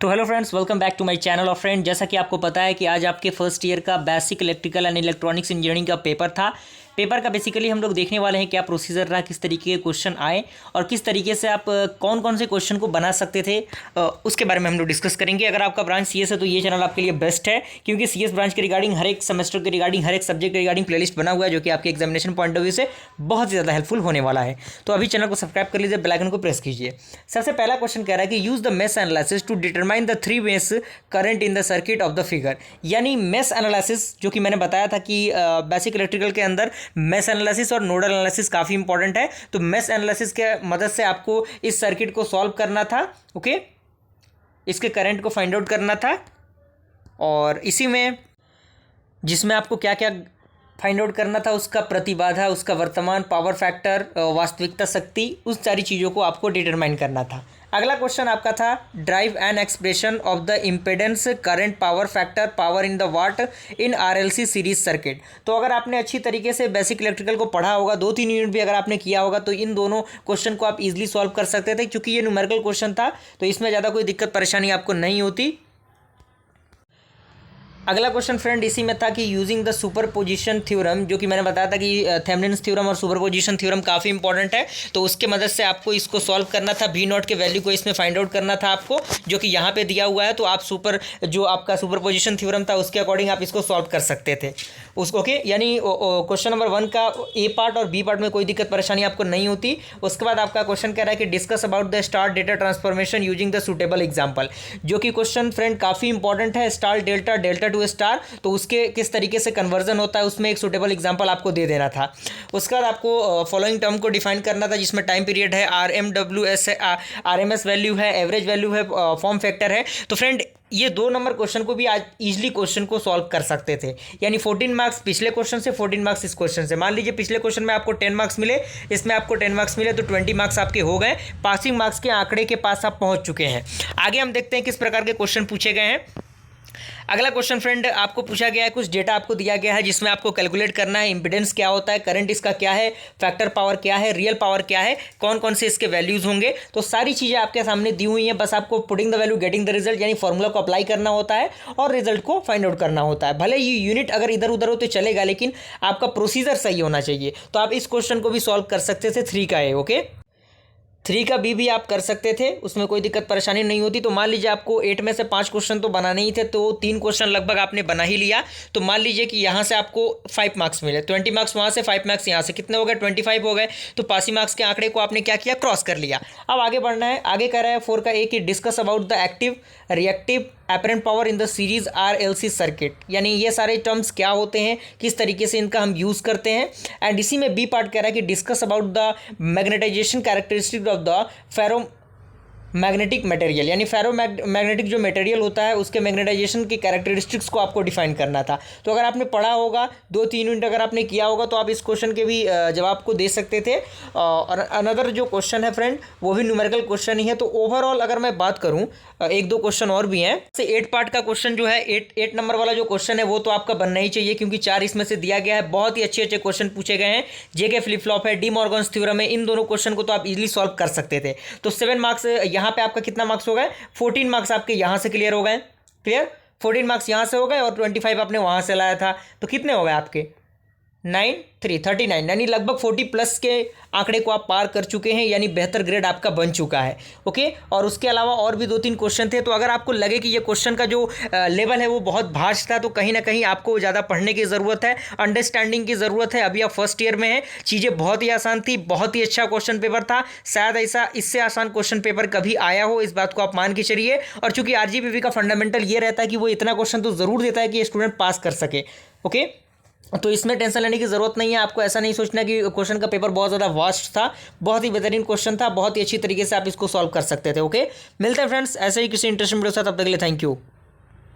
तो hello friends, welcome back to my channel. और friend, जैसा कि आपको पता है कि आज आपके फर्स्ट ईयर का basic electrical and electronics engineering का पेपर था। पेपर का बेसिकली हम लोग देखने वाले हैं क्या प्रोसीजर रहा, किस तरीके के क्वेश्चन आए और किस तरीके से आप कौन कौन से क्वेश्चन को बना सकते थे, उसके बारे में हम लोग डिस्कस करेंगे। अगर आपका ब्रांच सीएस है तो ये चैनल आपके लिए बेस्ट है, क्योंकि सीएस ब्रांच के रिगार्डिंग हर एक सेमेस्टर के रिगार्डिंग हर एक सब्जेक्ट के रिगार्डिंग प्लेलिस्ट बना हुआ है, जो कि आपके एग्जामिनेशन पॉइंट ऑफ व्यू से बहुत ज़्यादा हेल्पफुल होने वाला है। तो अभी चैनल को सब्सक्राइब कर लीजिए, बेल आइकन को प्रेस कीजिए। सबसे पहला क्वेश्चन कह रहा है कि use the mesh analysis to determine the 3 mesh current in the circuit of the figure. यानी मेश एनालिसिस, जो कि मैंने बताया था कि बेसिक इलेक्ट्रिकल के अंदर मेश एनालिसिस और नोडल एनालिसिस काफ़ी इंपॉर्टेंट है। तो मेश एनालिसिस के मदद से आपको इस सर्किट को सॉल्व करना था, ओके, इसके करंट को फाइंड आउट करना था। और इसी में जिसमें आपको क्या क्या फाइंड आउट करना था, उसका प्रतिबाधा, उसका वर्तमान, पावर फैक्टर, वास्तविकता शक्ति, उस सारी चीज़ों को आपको डिटरमाइन करना था। अगला क्वेश्चन आपका था drive an expression of the impedance, current, power factor, power in the what in RLC series circuit. तो अगर आपने अच्छी तरीके से बेसिक इलेक्ट्रिकल को पढ़ा होगा, 2-3 यूनिट भी अगर आपने किया होगा, तो इन दोनों क्वेश्चन को आप इजीली सॉल्व कर सकते थे, क्योंकि ये न्यूमेरिकल क्वेश्चन था, तो इसमें ज़्यादा कोई दिक्कत परेशानी आपको नहीं होती। अगला क्वेश्चन फ्रेंड इसी में था कि यूजिंग द सुपरपोजिशन थ्योरम, जो कि मैंने बताया था कि थेवेनिन्स थ्योरम और सुपरपोजिशन थ्योरम काफ़ी इंपॉर्टेंट है, तो उसके मदद से आपको इसको सॉल्व करना था। V नॉट के वैल्यू को इसमें फाइंड आउट करना था आपको, जो कि यहाँ पे दिया हुआ है। तो आप जो आपका सुपरपोजिशन थ्योरम था उसके अकॉर्डिंग आप इसको सॉल्व कर सकते थे उसको, ओके। यानी क्वेश्चन नंबर 1 का ए पार्ट और बी पार्ट में कोई दिक्कत परेशानी आपको नहीं होती। उसके बाद आपका क्वेश्चन कह रहा है कि discuss about the star delta transformation using the suitable example, जो कि क्वेश्चन फ्रेंड काफ़ी इंपॉर्टेंट है। Star delta, delta two star, तो उसके किस तरीके से कन्वर्जन होता है, उसमें एक सुटेबल एग्जाम्पल आपको दे देना था। उसके बाद आपको फॉलोइंग टर्म को डिफाइन करना था, जिसमें टाइम पीरियड है, RMWS है, RMS वैल्यू है, एवरेज वैल्यू है, फॉर्म फैक्टर है। तो फ्रेंड ये 2 नंबर क्वेश्चन को भी आज इजीली क्वेश्चन को सॉल्व कर सकते थे। यानी 14 मार्क्स पिछले क्वेश्चन से, 14 मार्क्स इस क्वेश्चन से। मान लीजिए पिछले क्वेश्चन में आपको 10 मार्क्स मिले, इसमें आपको 10 मार्क्स मिले, तो 20 मार्क्स आपके हो गए। पासिंग मार्क्स के आंकड़े के पास आप पहुंच चुके हैं। आगे हम देखते हैं किस प्रकार के क्वेश्चन पूछे गए हैं। अगला क्वेश्चन फ्रेंड आपको पूछा गया है, कुछ डेटा आपको दिया गया है, जिसमें आपको कैलकुलेट करना है इंपीडेंस क्या होता है, करंट इसका क्या है, फैक्टर पावर क्या है, रियल पावर क्या है, कौन कौन से इसके वैल्यूज होंगे। तो सारी चीज़ें आपके सामने दी हुई हैं, बस आपको putting the value getting the result, यानी फॉर्मूला को अप्लाई करना होता है और रिजल्ट को फाइंड आउट करना होता है। भले ये यूनिट अगर इधर उधर हो तो चलेगा, लेकिन आपका प्रोसीजर सही होना चाहिए। तो आप इस क्वेश्चन को भी सॉल्व कर सकते थे। 3 का है, ओके। 3 का बी आप कर सकते थे, उसमें कोई दिक्कत परेशानी नहीं होती। तो मान लीजिए आपको 8 में से 5 क्वेश्चन तो बनाने ही थे, तो 3 क्वेश्चन लगभग आपने बना ही लिया। तो मान लीजिए कि यहाँ से आपको 5 मार्क्स मिले, 20 मार्क्स वहाँ से, 5 मार्क्स यहाँ से, कितने हो गए, 25 हो गए। तो पासिंग मार्क्स के आंकड़े को आपने क्या किया, क्रॉस कर लिया। अब आगे बढ़ना है। आगे कह रहा है 4 का ए कि discuss about the active, reactive, apparent power in the series RLC circuit. यानी ये सारे टर्म्स क्या होते हैं, किस तरीके से इनका हम यूज़ करते हैं। एंड इसी में बी पार्ट कह रहा है कि discuss about the magnetization characteristic of the ferro magnetic material, यानी फेरो मैग्नेटिक जो मटेरियल होता है उसके मैग्नेटाइजेशन की कैरेक्टरिस्टिक्स को आपको डिफाइन करना था। तो अगर आपने पढ़ा होगा, 2-3 यूनिट अगर आपने किया होगा, तो आप इस क्वेश्चन के भी जवाब को दे सकते थे। और अनदर जो क्वेश्चन है फ्रेंड, वो भी न्यूमेरिकल क्वेश्चन ही है। तो ओवरऑल अगर मैं बात करूँ, 1-2 क्वेश्चन और भी हैं। से 8 पार्ट का क्वेश्चन जो है, 8 नंबर वाला जो क्वेश्चन है, वो तो आपका बनना ही चाहिए, क्योंकि 4 इसमें से दिया गया है। बहुत ही अच्छे अच्छे क्वेश्चन पूछे गए हैं। जेके फ्लिप फ्लॉप है, डी मॉर्गन्स थ्योरम है, इन दोनों क्वेश्चन को तो आप इजीली सॉल्व कर सकते थे। तो 7 मार्क्स यहाँ पे आपका कितना मार्क्स हो गए, 14 मार्क्स आपके यहाँ से क्लियर हो गए। क्लियर, 14 मार्क्स यहाँ से हो गए और 25 आपने वहाँ से लाया था, तो कितने हो गए आपके 39, यानी लगभग 40 प्लस के आंकड़े को आप पार कर चुके हैं, यानी बेहतर ग्रेड आपका बन चुका है, ओके। और उसके अलावा और भी 2-3 क्वेश्चन थे। तो अगर आपको लगे कि ये क्वेश्चन का जो लेवल है वो बहुत भास्ट था, तो कहीं ना कहीं आपको ज़्यादा पढ़ने की ज़रूरत है, अंडरस्टैंडिंग की ज़रूरत है। अभी आप फर्स्ट ईयर में हैं, चीज़ें बहुत ही आसान थी, बहुत ही अच्छा क्वेश्चन पेपर था। शायद ऐसा इससे आसान क्वेश्चन पेपर कभी आया हो, इस बात को आप मान के चलिए। और चूंकि RGPV का फंडामेंटल ये रहता है कि वो इतना क्वेश्चन तो ज़रूर देता है कि स्टूडेंट पास कर सके, ओके। तो इसमें टेंशन लेने की ज़रूरत नहीं है। आपको ऐसा नहीं सोचना कि क्वेश्चन का पेपर बहुत ज़्यादा वास्ट था, बहुत ही बेहतरीन क्वेश्चन था, बहुत ही अच्छी तरीके से आप इसको सॉल्व कर सकते थे, ओके। मिलते हैं फ्रेंड्स ऐसे ही किसी इंटरेस्टिंग वीडियो के साथ, तब तक के लिए थैंक यू।